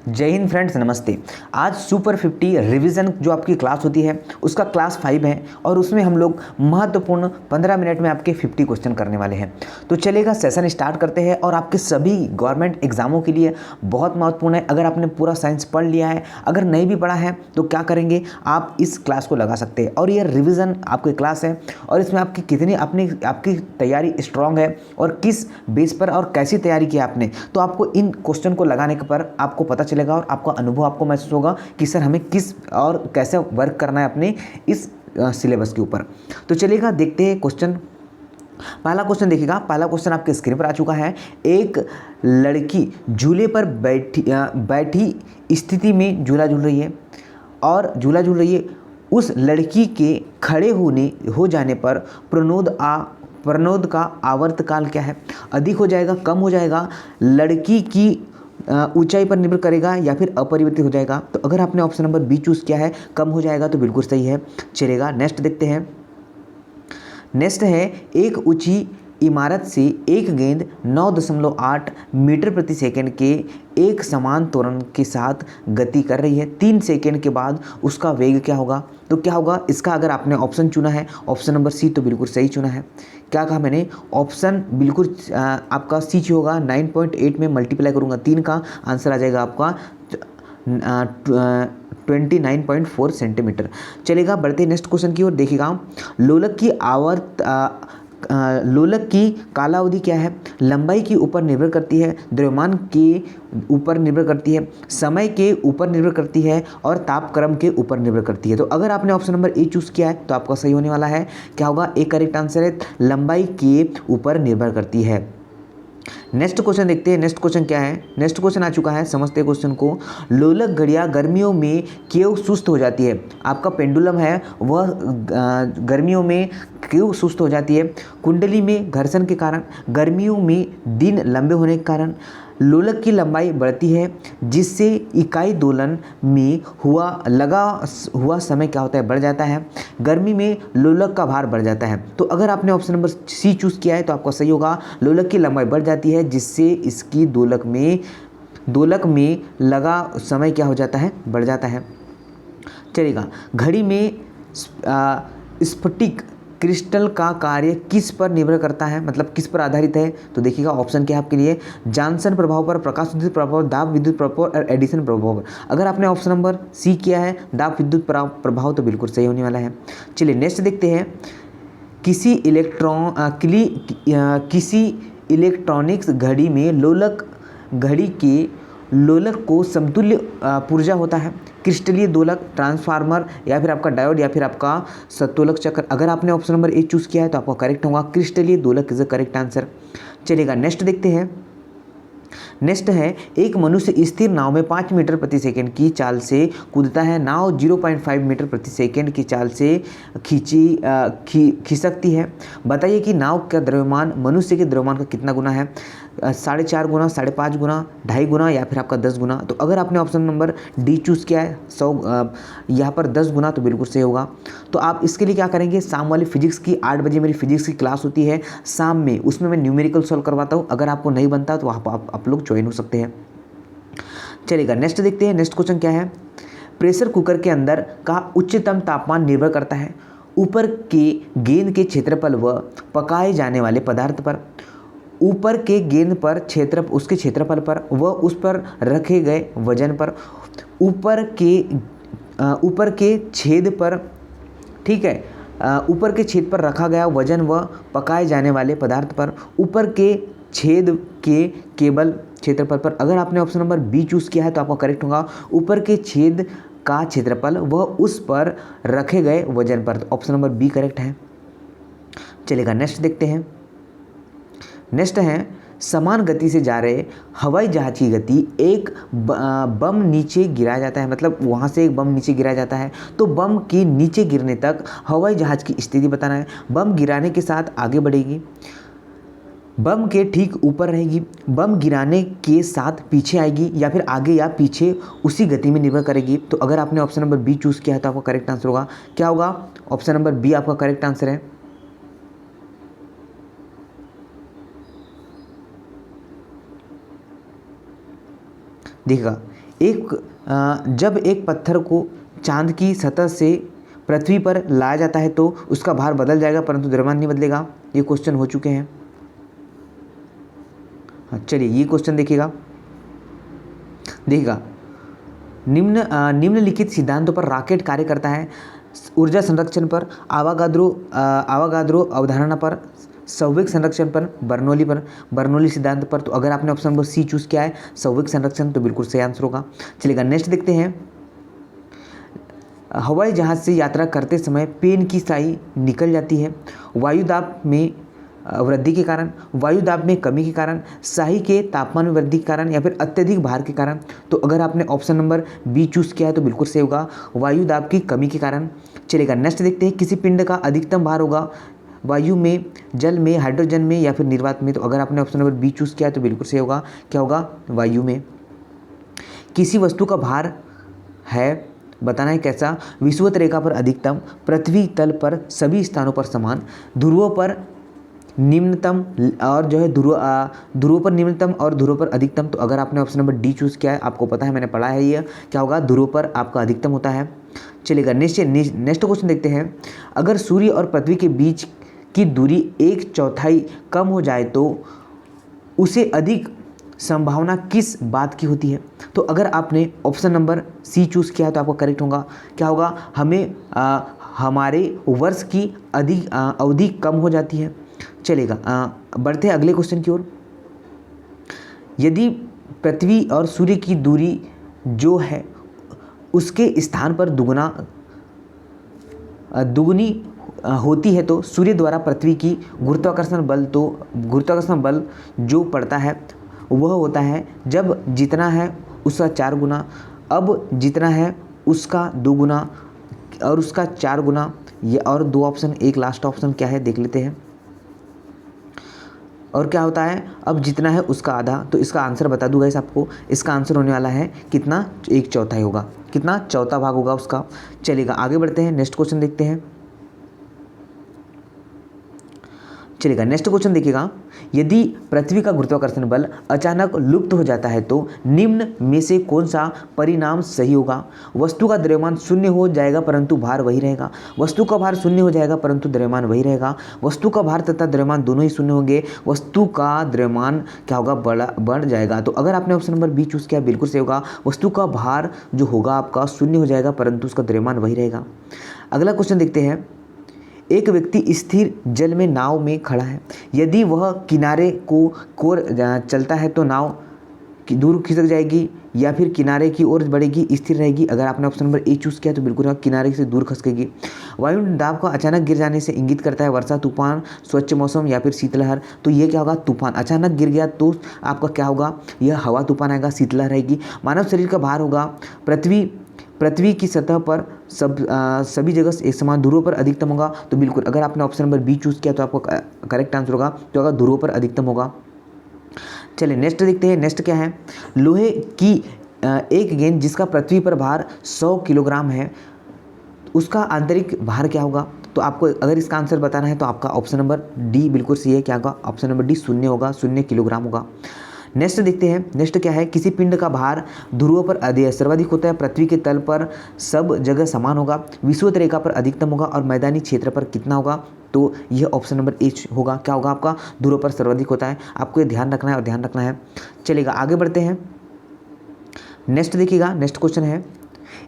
जय हिंद फ्रेंड्स, नमस्ते। आज सुपर 50 रिवीजन जो आपकी क्लास होती है उसका क्लास 5 है और उसमें हम लोग महत्वपूर्ण 15 मिनट में आपके 50 क्वेश्चन करने वाले हैं। तो चलेगा, सेशन स्टार्ट करते हैं और आपके सभी गवर्नमेंट एग्जामों के लिए बहुत महत्वपूर्ण है। अगर आपने पूरा साइंस पढ़ लिया है, अगर नहीं भी पढ़ा है तो क्या करेंगे, आप इस क्लास को लगा सकते हैं। और ये रिवीजन आपकी क्लास है और इसमें आपकी कितनी आपकी तैयारी स्ट्रांग है और किस बेस पर और कैसी तैयारी की आपने, तो आपको इन क्वेश्चन को लगाने पर आपको पता चलेगा और आपका अनुभव आपको महसूस होगा कि सर हमें किस और कैसे वर्क करना है अपने इस सिलेबस के ऊपर। तो चलिएगा, देखते हैं क्वेश्चन। पहला क्वेश्चन देखिएगा। पहला क्वेश्चन आपके स्क्रीन पर आ चुका है। एक लड़की झूले पर बैठी स्थिति में झूला झूल रही है और झूला झूल रही है। उस लड़की के खड़े हो जाने पर प्रणोद का आवर्तकाल क्या है? अधिक हो जाएगा, कम हो जाएगा, लड़की की ऊंचाई पर निर्भर करेगा या फिर अपरिवर्तित हो जाएगा? तो अगर आपने ऑप्शन नंबर बी चूज़ किया है, कम हो जाएगा, तो बिल्कुल सही है। चलेगा, नेक्स्ट देखते हैं। नेक्स्ट है, एक ऊंची इमारत से एक गेंद 9.8 मीटर प्रति सेकंड के एक समान त्वरण के साथ गति कर रही है। 3 सेकंड के बाद उसका वेग क्या होगा? तो क्या होगा इसका? अगर आपने ऑप्शन चुना है ऑप्शन नंबर सी, तो बिल्कुल सही चुना है। क्या कहा मैंने? ऑप्शन बिल्कुल आपका सी होगा। 9.8 में मल्टीप्लाई करूँगा 3 का, आंसर आ जाएगा आपका 29.4 सेंटीमीटर। चलेगा, बढ़ते नेक्स्ट क्वेश्चन की ओर। देखिएगा, लोलक की कालावधि क्या है? लंबाई के ऊपर निर्भर करती है, द्रव्यमान के ऊपर निर्भर करती है, समय के ऊपर निर्भर करती है और तापक्रम के ऊपर निर्भर करती है। तो अगर आपने ऑप्शन नंबर ए चूज़ किया है तो आपका सही होने वाला है। क्या होगा? एक करेक्ट आंसर है, लंबाई के ऊपर निर्भर करती है। नेक्स्ट क्वेश्चन देखते हैं। नेक्स्ट क्वेश्चन क्या है? नेक्स्ट क्वेश्चन आ चुका है, समझते हैं क्वेश्चन को। लोलक घड़ियाँ गर्मियों में क्यों सुस्त हो जाती है? आपका पेंडुलम है वह गर्मियों में क्यों सुस्त हो जाती है? कुंडली में घर्षण के कारण, गर्मियों में दिन लंबे होने के कारण, लोलक की लंबाई बढ़ती है जिससे इकाई दोलन में लगा हुआ समय क्या होता है? बढ़ जाता है, गर्मी में लोलक का भार बढ़ जाता है। तो अगर आपने ऑप्शन नंबर सी चूज़ किया है तो आपका सही होगा। लोलक की लंबाई बढ़ जाती है जिससे इसकी दोलक में लगा समय क्या हो जाता है? बढ़ जाता है। चलेगा, घड़ी में स्फटिक क्रिस्टल का कार्य किस पर निर्भर करता है, मतलब किस पर आधारित है? तो देखिएगा, ऑप्शन क्या है आपके लिए? जॉनसन प्रभाव पर, प्रकाश विद्युत प्रभाव, दाब विद्युत प्रभाव और एडिसन प्रभाव पर। अगर आपने ऑप्शन नंबर सी किया है दाब विद्युत प्रभाव, तो बिल्कुल सही होने वाला है। चलिए नेक्स्ट देखते हैं। किसी इलेक्ट्रॉनिक्स घड़ी में घड़ी के लोलक को समतुल्य पुर्जा होता है। क्रिस्टलीय दोलक, ट्रांसफार्मर या फिर आपका डायोड या फिर आपका सत्तोलक चक्र। अगर आपने ऑप्शन नंबर ए चूज़ किया है तो आपका करेक्ट होगा, क्रिस्टलीय दोलक इज द करेक्ट आंसर। चलिएगा, नेक्स्ट देखते हैं। नेक्स्ट है, एक मनुष्य स्थिर नाव में 5 मीटर प्रति सेकंड की चाल से कूदता है। नाव 0.5 मीटर प्रति सेकंड की चाल से खिसकती है। बताइए कि नाव का द्रव्यमान मनुष्य के द्रव्यमान का कितना गुना है? 4.5 गुना, 5.5 गुना, 2.5 गुना या फिर आपका 10 गुना? तो अगर आपने ऑप्शन नंबर डी चूज़ किया है 100 यहाँ पर 10 गुना, तो बिल्कुल सही होगा। तो आप इसके लिए क्या करेंगे, शाम वाली फिजिक्स की 8 बजे मेरी फिजिक्स की क्लास होती है शाम में, उसमें मैं न्यूमेरिकल सॉल्व करवाता हूँ। अगर आपको नहीं बनता तो वहाँ पर आप लोग ज्वाइन हो सकते हैं। चलिएगा, नेक्स्ट देखते हैं। नेक्स्ट क्वेश्चन क्या है? प्रेशर कुकर के अंदर का उच्चतम तापमान निर्भर करता है ऊपर के गेंद के क्षेत्रफल व पकाए जाने वाले पदार्थ पर। ऊपर के गेंद पर उसके क्षेत्रफल पर व उस पर रखे गए वजन पर। ऊपर के छेद पर, ठीक है, ऊपर के छेद पर रखा गया वजन व पकाए जाने वाले पदार्थ पर। ऊपर के छेद के केवल क्षेत्रफल पर। अगर आपने ऑप्शन नंबर बी चूज़ किया है तो आपका करेक्ट होगा, ऊपर के छेद का क्षेत्रफल व उस पर रखे गए वजन पर। तो ऑप्शन नंबर बी करेक्ट है। चलेगा, नेक्स्ट देखते हैं। नेक्स्ट है, समान गति से जा रहे हवाई जहाज की गति एक बम नीचे गिराया जाता है, मतलब वहाँ से एक बम नीचे गिराया जाता है, तो बम के नीचे गिरने तक हवाई जहाज की स्थिति बताना है। बम गिराने के साथ आगे बढ़ेगी, बम के ठीक ऊपर रहेगी, बम गिराने के साथ पीछे आएगी या फिर आगे या पीछे उसी गति में निर्भर करेगी। तो अगर आपने ऑप्शन नंबर बी चूज़ किया है तो आपका करेक्ट आंसर होगा। क्या होगा? ऑप्शन नंबर बी आपका करेक्ट आंसर है। देखिएगा, जब एक पत्थर को चांद की सतह से पृथ्वी पर लाया जाता है तो उसका भार बदल जाएगा परंतु द्रव्यमान नहीं बदलेगा। ये क्वेश्चन हो चुके हैं। चलिए ये क्वेश्चन देखिएगा निम्नलिखित सिद्धांतों पर रॉकेट कार्य करता है। ऊर्जा संरक्षण पर आवागाद्रो अवधारणा पर, संवेग संरक्षण पर, बर्नौली सिद्धांत पर। तो अगर आपने ऑप्शन नंबर सी चूज़ किया है संवेग संरक्षण तो बिल्कुल सही आंसर होगा। चलिएगा नेक्स्ट देखते हैं। हवाई जहाज़ से यात्रा करते समय पेन की स्याही निकल जाती है वायुदाब में वृद्धि के कारण, वायुदाब में कमी के कारण, स्याही के तापमान में वृद्धि के कारण या फिर अत्यधिक भार के कारण। तो अगर आपने ऑप्शन नंबर बी चूज़ किया है तो बिल्कुल सही होगा, वायुदाब की कमी के कारण। चलेगा नेक्स्ट देखते हैं। किसी पिंड का अधिकतम भार होगा वायु में, जल में, हाइड्रोजन में या फिर निर्वात में। तो अगर आपने ऑप्शन नंबर बी चूज़ किया है तो बिल्कुल सही होगा, क्या होगा, वायु में। किसी वस्तु का भार है, बताना है कैसा, विषुवत रेखा पर अधिकतम, पृथ्वी तल पर सभी स्थानों पर समान, ध्रुवों पर निम्नतम और जो है ध्रुवों पर निम्नतम और ध्रुवों पर अधिकतम। तो अगर आपने ऑप्शन नंबर डी चूज़ किया है, आपको पता है मैंने पढ़ा है, ये क्या होगा, ध्रुवों पर आपका अधिकतम होता है। चलिएगा नेक्स्ट क्वेश्चन देखते हैं। अगर सूर्य और पृथ्वी के बीच की दूरी 1/4 कम हो जाए तो उसे अधिक संभावना किस बात की होती है। तो अगर आपने ऑप्शन नंबर सी चूज़ किया है तो आपका करेक्ट होगा, क्या होगा, हमें हमारे वर्ष की अवधि कम हो जाती है। चलेगा बढ़ते हैं अगले क्वेश्चन की ओर। यदि पृथ्वी और सूर्य की दूरी जो है उसके स्थान पर दुगुनी होती है तो सूर्य द्वारा पृथ्वी की गुरुत्वाकर्षण बल जो पड़ता है वह होता है जब जितना है उसका 4 गुना, अब जितना है उसका 2 गुना और उसका 4 गुना। ये और 2 ऑप्शन, एक लास्ट ऑप्शन क्या है देख लेते हैं। और क्या होता है, अब जितना है उसका आधा। तो इसका आंसर बता दूंगा इस आपको, इसका आंसर होने वाला है कितना, 1/4 होगा, कितना, चौथा भाग होगा उसका। चलेगा आगे बढ़ते हैं, नेक्स्ट क्वेश्चन देखते हैं। चलेगा नेक्स्ट क्वेश्चन देखिएगा। यदि पृथ्वी का गुरुत्वाकर्षण बल अचानक लुप्त हो जाता है तो निम्न में से कौन सा परिणाम सही होगा। वस्तु का द्रव्यमान शून्य हो जाएगा परंतु भार वही रहेगा। वस्तु का भार शून्य हो जाएगा परंतु द्रव्यमान वही रहेगा। वस्तु का भार तथा द्रव्यमान दोनों ही शून्य होंगे। वस्तु का द्रव्यमान क्या होगा, बढ़ जाएगा। तो अगर आपने ऑप्शन नंबर बी चूज़ किया बिल्कुल सही होगा, वस्तु का भार जो होगा आपका शून्य हो जाएगा परंतु उसका द्रव्यमान वही रहेगा। अगला क्वेश्चन देखते हैं। एक व्यक्ति स्थिर जल में नाव में खड़ा है, यदि वह किनारे को चलता है तो नाव दूर खिसक जाएगी या फिर किनारे की ओर बढ़ेगी, स्थिर रहेगी। अगर आपने ऑप्शन नंबर ए चूज़ किया तो बिल्कुल किनारे से दूर खसकेगी। वायु दाब का अचानक गिर जाने से इंगित करता है वर्षा, तूफान, स्वच्छ मौसम या फिर शीतलहर। तो ये क्या होगा, तूफान। अचानक गिर गया तो आपका क्या होगा, यह हवा तूफान आएगा, शीतलहर रहेगी। मानव शरीर का भार होगा पृथ्वी की सतह पर सभी जगह एक समान, ध्रुवों पर अधिकतम होगा। तो बिल्कुल अगर आपने ऑप्शन नंबर बी चूज़ किया तो आपको करेक्ट आंसर होगा, तो अगर ध्रुवों पर अधिकतम होगा। चलिए नेक्स्ट देखते हैं। नेक्स्ट क्या है, लोहे की एक गेंद जिसका पृथ्वी पर भार 100 किलोग्राम है, उसका आंतरिक भार क्या होगा। तो आपको अगर इसका आंसर बताना है तो आपका ऑप्शन नंबर डी बिल्कुल सही है, क्या होगा, ऑप्शन नंबर डी 0 होगा, 0 किलोग्राम होगा। नेक्स्ट देखते हैं। नेक्स्ट क्या है, किसी पिंड का भार ध्रुवों पर सर्वाधिक होता है, पृथ्वी के तल पर सब जगह समान होगा, विषुवत रेखा पर अधिकतम होगा और मैदानी क्षेत्र पर कितना होगा। तो यह ऑप्शन नंबर एच होगा, क्या होगा आपका, ध्रुवों पर सर्वाधिक होता है। आपको ये ध्यान रखना है और ध्यान रखना है। चलेगा आगे बढ़ते हैं। नेक्स्ट देखिएगा, नेक्स्ट क्वेश्चन है।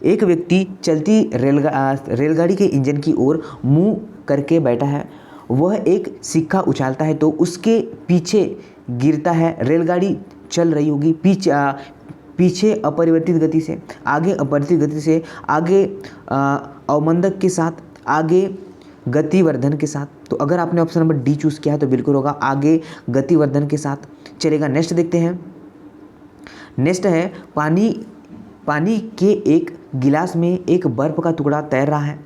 एक व्यक्ति चलती रेलगाड़ी के इंजन की ओर मुंह करके बैठा है, वह एक सिक्का उछालता है तो उसके पीछे गिरता है। रेलगाड़ी चल रही होगी पीछे अपरिवर्तित गति से, आगे अपरिवर्तित गति से, आगे अवमंदक के साथ, आगे गतिवर्धन के साथ। तो अगर आपने ऑप्शन नंबर डी चूज़ किया है तो बिल्कुल होगा, आगे गतिवर्धन के साथ। चलेगा नेक्स्ट देखते हैं। नेक्स्ट है, पानी के एक गिलास में एक बर्फ का टुकड़ा तैर रहा है।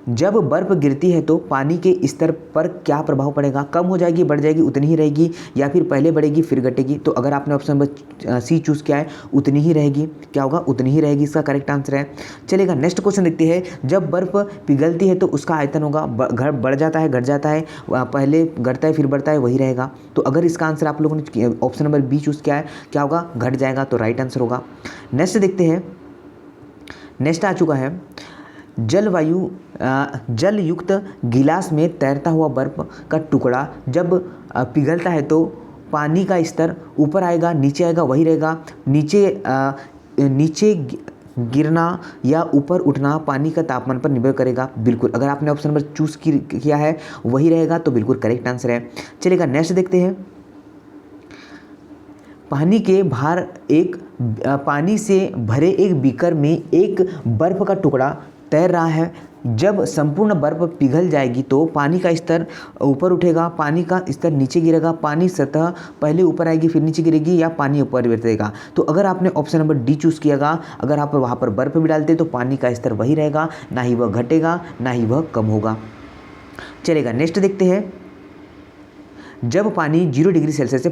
जब बर्फ़ गिरती है तो पानी के स्तर पर क्या प्रभाव पड़ेगा? कम हो जाएगी, बढ़ जाएगी, उतनी ही रहेगी, या फिर पहले बढ़ेगी फिर घटेगी? तो अगर आपने ऑप्शन नंबर सी चूज़ किया है, उतनी ही रहेगी। क्या होगा? उतनी ही रहेगी, इसका करेक्ट आंसर है। चलेगा, नेक्स्ट क्वेश्चन देखते हैं। जब बर्फ़ पिघलती है तो उसका आयतन होगा बढ़ जाता है, घट जाता है, पहले घटता है फिर बढ़ता है, वही रहेगा। तो अगर इसका आंसर आप लोगों ने ऑप्शन नंबर बी चूज़ किया है, क्या होगा? घट जाएगा, तो राइट आंसर होगा। नेक्स्ट देखते हैं। नेक्स्ट आ चुका है, जल युक्त गिलास में तैरता हुआ बर्फ का टुकड़ा जब पिघलता है तो पानी का स्तर ऊपर आएगा, नीचे आएगा, वही रहेगा। नीचे गिरना या ऊपर उठना पानी का तापमान पर निर्भर करेगा। बिल्कुल, अगर आपने ऑप्शन नंबर चूज़ किया है वही रहेगा, तो बिल्कुल करेक्ट आंसर है। चलिएगा, नेक्स्ट देखते हैं। पानी से भरे एक बीकर में एक बर्फ का टुकड़ा तैर रहा है। जब संपूर्ण बर्फ पिघल जाएगी तो पानी का स्तर ऊपर उठेगा, पानी का स्तर नीचे गिरेगा, पानी सतह पहले ऊपर आएगी फिर नीचे गिरेगी, या पानी ऊपर बढ़ेगा। तो अगर आपने ऑप्शन नंबर डी चूज़ कियागा, अगर आप वहाँ पर बर्फ भी डालते तो पानी का स्तर वही रहेगा, ना ही वह घटेगा ना ही वह कम होगा। चलेगा, नेक्स्ट देखते हैं। जब पानी 0 डिग्री सेल्सियस से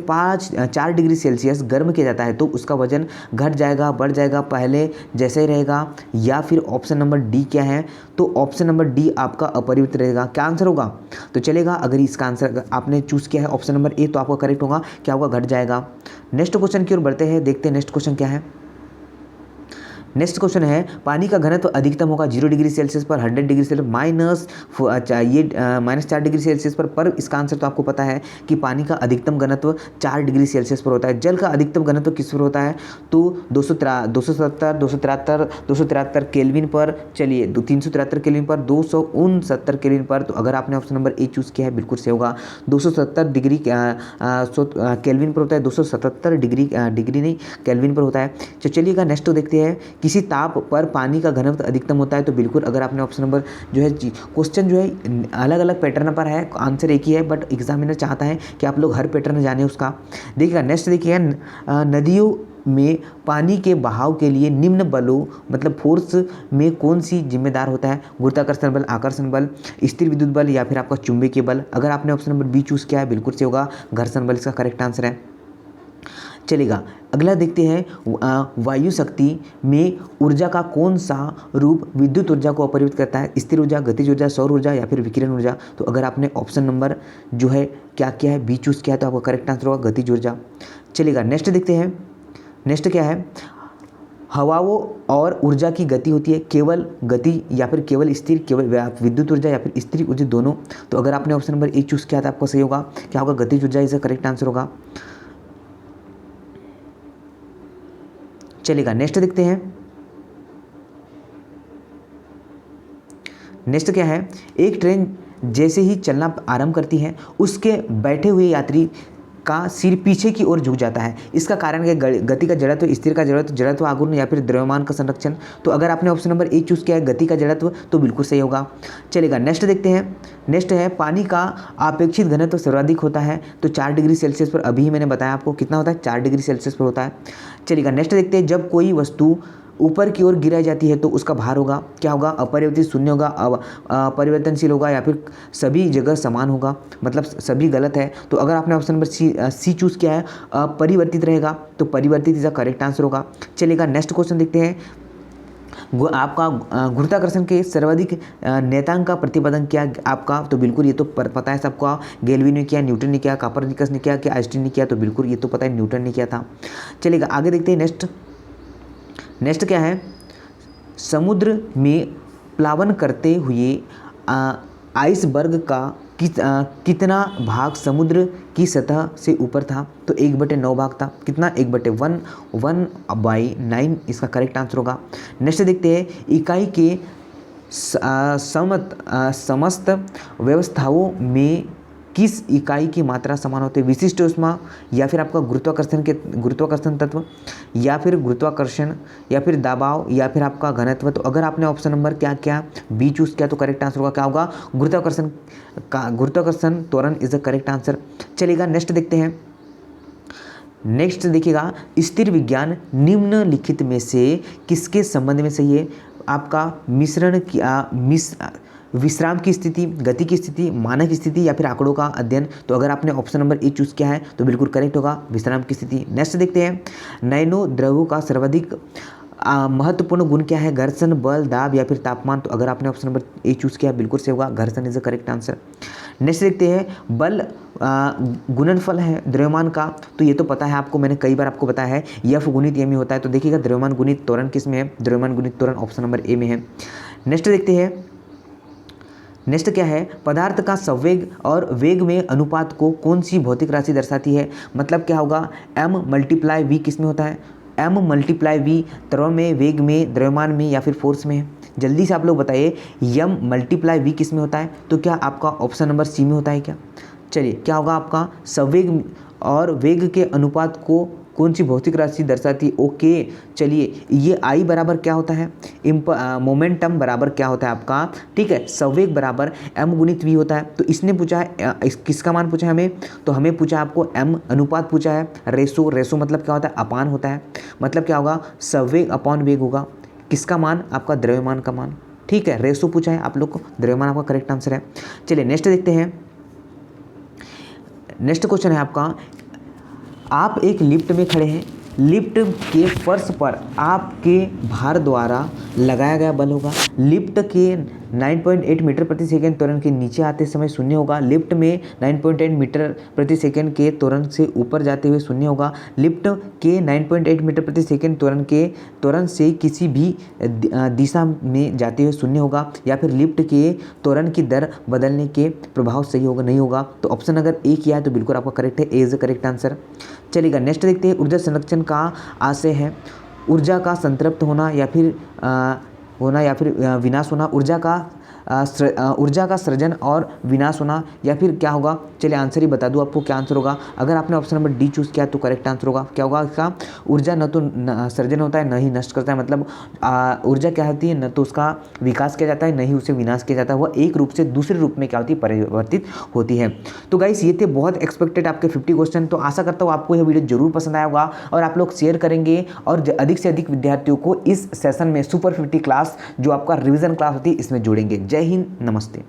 4 डिग्री सेल्सियस गर्म किया जाता है तो उसका वजन घट जाएगा, बढ़ जाएगा, पहले जैसे ही रहेगा, या फिर ऑप्शन नंबर डी क्या है? तो ऑप्शन नंबर डी आपका अपरिवर्तित रहेगा। क्या आंसर होगा? तो चलेगा, अगर इसका आंसर आपने चूज़ किया है ऑप्शन नंबर ए, तो आपका करेक्ट होगा। क्या होगा? घट जाएगा। नेक्स्ट क्वेश्चन की ओर बढ़ते हैं, देखते हैं नेक्स्ट क्वेश्चन क्या है। नेक्स्ट क्वेश्चन है, पानी का घनत्व अधिकतम होगा 0 डिग्री सेल्सियस पर, 100 डिग्री सेल्सियस -4 डिग्री सेल्सियस पर इसका आंसर तो आपको पता है कि पानी का अधिकतम घनत्व 4 डिग्री सेल्सियस पर होता है। जल का अधिकतम घनत्व किस पर होता है? तो 273 केल्विन पर, चलिए 373 केल्विन पर, 269 केल्विन पर। तो अगर आपने ऑप्शन नंबर ए चूज़ किया है, बिल्कुल सही होगा। 270 डिग्री केल्विन पर होता है, 277 डिग्री नहीं केल्विन पर होता है। तो चलिएगा, नेक्स्ट तो देखते हैं। किसी ताप पर पानी का घनत्व अधिकतम होता है, तो बिल्कुल अगर आपने ऑप्शन नंबर जो है, क्वेश्चन जो है अलग अलग पैटर्न पर है, आंसर एक ही है, बट एग्जामिनर चाहता है कि आप लोग हर पैटर्न जाने उसका। देखिएगा, नेक्स्ट देखिएगा, नदियों में पानी के बहाव के लिए निम्न बलों मतलब फोर्स में कौन सी जिम्मेदार होता है? गुरुत्वाकर्षण बल, आकर्षण बल, स्थिर विद्युत बल, या फिर आपका चुंबकीय बल? अगर आपने ऑप्शन नंबर बी चूज़ किया है, बिल्कुल से होगा घर्षण बल, इसका करेक्ट आंसर है। चलेगा, अगला देखते हैं। वायु शक्ति में ऊर्जा का कौन सा रूप विद्युत ऊर्जा को अपरिवर्तित करता है? स्थिर ऊर्जा, गतिज ऊर्जा, सौर ऊर्जा, या फिर विकिरण ऊर्जा? तो अगर आपने ऑप्शन नंबर जो है क्या किया है, बी चूज़ किया है, तो आपका करेक्ट आंसर होगा गतिज ऊर्जा। चलेगा, नेक्स्ट देखते हैं। नेक्स्ट क्या है? हवाओं और ऊर्जा की गति होती है केवल गति या फिर केवल स्थिर, केवल विद्युत ऊर्जा या फिर स्थिर ऊर्जा, दोनों? तो अगर आपने ऑप्शन नंबर ए चूज़ किया था, आपको सही होगा। क्या होगा? गतिज ऊर्जा इसका करेक्ट आंसर होगा। चलेगा, नेक्स्ट देखते हैं। नेक्स्ट क्या है? एक ट्रेन जैसे ही चलना आरंभ करती है, उसके बैठे हुए यात्री का सिर पीछे की ओर झुक जाता है। इसका कारण क्या? गति का जड़त्व, स्थिर का जड़त्व, जड़त्व आघूर्ण, या फिर द्रव्यमान का संरक्षण? तो अगर आपने ऑप्शन नंबर ए चूज़ किया है गति का जड़त्व, तो बिल्कुल सही होगा। चलेगा, नेक्स्ट देखते हैं। नेक्स्ट है, पानी का अपेक्षित घनत्व सर्वाधिक होता है तो 4 डिग्री सेल्सियस पर, अभी ही मैंने बताया आपको कितना होता है, 4 डिग्री सेल्सियस पर होता है। चलिएगा, नेक्स्ट देखते हैं। जब कोई वस्तु ऊपर की ओर गिराई जाती है तो उसका भार होगा, क्या होगा? अपरिवर्तित, शून्य होगा, परिवर्तनशील होगा, या फिर सभी जगह समान होगा? मतलब सभी गलत है। तो अगर आपने ऑप्शन नंबर सी चूज़ किया है, परिवर्तित रहेगा, तो परिवर्तित इसका करेक्ट आंसर होगा। चलेगा, नेक्स्ट क्वेश्चन देखते हैं। आपका गुरुत्वाकर्षण के सर्वाधिक नेतांक का प्रतिपादन किया आपका? तो बिल्कुल ये तो पता है सबको, गेल्विन ने किया, न्यूटन ने किया, कोपरनिकस ने किया, कि आइंस्टीन ने किया? तो बिल्कुल ये तो पता है, न्यूटन ने किया था। चलेगा, आगे देखते हैं। नेक्स्ट क्या है? समुद्र में प्लावन करते हुए आइसबर्ग का कितना भाग समुद्र की सतह से ऊपर था? तो 1/9 भाग था। कितना? 1/1/9 इसका करेक्ट आंसर होगा। नेक्स्ट देखते हैं। इकाई के समस्त व्यवस्थाओं में किस इकाई की मात्रा समान होती है? विशिष्ट ऊष्मा, या फिर आपका गुरुत्वाकर्षण तत्व, या फिर गुरुत्वाकर्षण, या फिर दबाव, या फिर आपका घनत्व? तो अगर आपने ऑप्शन नंबर क्या बी चूज़ किया, तो करेक्ट आंसर होगा। क्या होगा? गुरुत्वाकर्षण त्वरण इज द करेक्ट आंसर। चलिएगा, नेक्स्ट देखते हैं। नेक्स्ट देखिएगा, स्थिर विज्ञान निम्नलिखित में से किसके संबंध में सही है? आपका विश्राम की स्थिति, गति की स्थिति, मानक स्थिति या फिर आंकड़ों का अध्ययन। तो अगर आपने ऑप्शन नंबर ए चूज़ किया है तो बिल्कुल करेक्ट होगा, विश्राम की स्थिति। नेक्स्ट देखते हैं, नैनो द्रव्यों का सर्वाधिक महत्वपूर्ण गुण क्या है? घर्षण, बल, दाब या फिर तापमान। तो अगर आपने ऑप्शन नंबर ए चूज़ किया बिल्कुल से होगा, घर्षण is the correct answer. Next देखते हैं, बल गुणनफल है द्रव्यमान का। तो ये तो पता है आपको, मैंने कई बार आपको बताया है, यफ गुणित एम होता है। तो देखिएगा द्रव्यमान गुणित त्वरण किस में है? द्रव्यमान गुणित त्वरण ऑप्शन नंबर ए में है। नेक्स्ट देखते हैं, नेक्स्ट क्या है? पदार्थ का संवेग और वेग में अनुपात को कौन सी भौतिक राशि दर्शाती है? मतलब क्या होगा? m × v किस में होता है? m × v त्वरण में, वेग में, द्रव्यमान में या फिर फोर्स में है? जल्दी से आप लोग बताइए, m × v किस में होता है? तो क्या आपका ऑप्शन नंबर सी में होता है क्या? चलिए, क्या होगा आपका? संवेग और वेग के अनुपात को कौन सी भौतिक राशि दर्शाती है? ओके, चलिए, ये आई बराबर क्या होता है? मोमेंटम बराबर क्या होता है आपका? ठीक है, संवेग बराबर m × v होता है। तो इसने पूछा है किसका मान पूछा है हमें? तो हमें पूछा है आपको m अनुपात पूछा है, रेसो। रेसो मतलब क्या होता है? अपान होता है। मतलब क्या होगा? संवेग अपॉन वेग होगा। किसका मान? आपका द्रव्यमान का मान। ठीक है, रेसो पूछा है आप लोग को, द्रव्यमान आपका करेक्ट आंसर है। चलिए नेक्स्ट देखते हैं। नेक्स्ट क्वेश्चन है आपका, आप एक लिफ्ट में खड़े हैं, लिफ्ट के फर्श पर आपके भार द्वारा लगाया गया बल होगा। लिफ्ट के 9.8 मीटर प्रति सेकंड त्वरण के नीचे आते समय शून्य होगा। लिफ्ट में 9.8 मीटर प्रति सेकंड के त्वरण से ऊपर जाते हुए शून्य होगा। लिफ्ट के 9.8 मीटर प्रति सेकंड त्वरण से किसी भी दिशा में जाते हुए शून्य होगा। या फिर लिफ्ट के त्वरण की दर बदलने के प्रभाव सही होगा नहीं होगा। तो ऑप्शन अगर ए किया है तो बिल्कुल आपका करेक्ट है, ए इज द करेक्ट आंसर। चलिएगा नेक्स्ट देखते हैं, ऊर्जा संरक्षण का आशय है ऊर्जा का संतृप्त होना या फिर विनाश होना, ऊर्जा का सृजन और विनाश होना, या फिर क्या होगा? चलिए आंसर ही बता दूं आपको क्या आंसर होगा। अगर आपने ऑप्शन नंबर डी चूज़ किया तो करेक्ट आंसर होगा। क्या होगा इसका? ऊर्जा न तो सृजन होता है न ही नष्ट करता है। मतलब ऊर्जा क्या होती है? न तो उसका विकास किया जाता है न ही उसे विनाश किया जाता है, वह एक रूप से दूसरे रूप में क्या होती है? परिवर्तित होती है। तो गाइस ये थे बहुत एक्सपेक्टेड आपके 50 क्वेश्चन। तो आशा करता हूँ आपको यह वीडियो जरूर पसंद आया होगा और आप लोग शेयर करेंगे और अधिक से अधिक विद्यार्थियों को इस सेशन में सुपर 50 क्लास जो आपका रिवीजन क्लास होती है इसमें जोड़ेंगे। जय हिंद, नमस्ते।